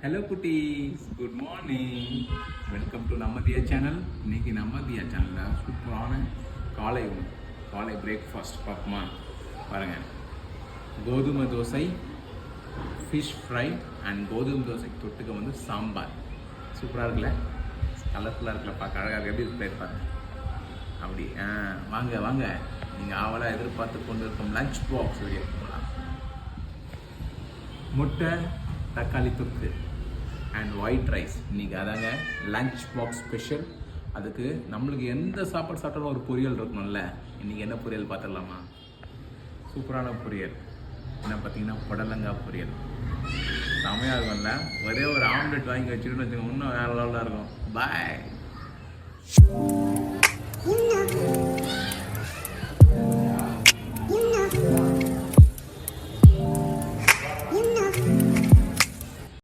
Hello குட்டீஸ், good morning. Welcome to நம்மதியா channel. இன்னைக்கு நம்மதியா சேனலில் சூப்பரான காலை உணவு, காலை பிரேக்ஃபாஸ்ட் பார்ப்போமா? பாருங்கள், கோதுமை தோசை, ஃபிஷ் ஃப்ரை அண்ட் கோதுமை தோசை தொட்டுக்க வந்து சாம்பார். சூப்பராக இருக்குல்ல, கலர்ஃபுல்லாக இருக்குல்ல, பார்க்க அழகாக இருக்கு. எப்படி இருக்கு பாருங்க. அப்படி வாங்க வாங்க, நீங்கள் ஆவலாக எதிர்பார்த்து கொண்டு இருக்கும் லஞ்ச் பாக்ஸ் வெளியே போகலாம். முட்டை, தக்காளி தொக்கு அண்ட் ஒயிட் ரைஸ். இன்றைக்கி அதாங்க லஞ்ச் பாக்ஸ் ஸ்பெஷல். அதுக்கு நம்மளுக்கு எந்த சாப்பாடு சாப்பிட்டாலும் ஒரு பொரியல் இருக்கணும்ல. இன்றைக்கி என்ன பொரியல் பார்த்துடலாமா? சூப்பரான பொரியல் என்ன பார்த்தீங்கன்னா, புடலங்காய் பொரியல். செமையாக இருக்கும்ல. ஒரே ஒரு ஆம்லெட் வாங்கி வச்சுக்கிட்டு வச்சுக்கோங்க, இன்னும் வேறு லெவலாக இருக்கும். பாய்.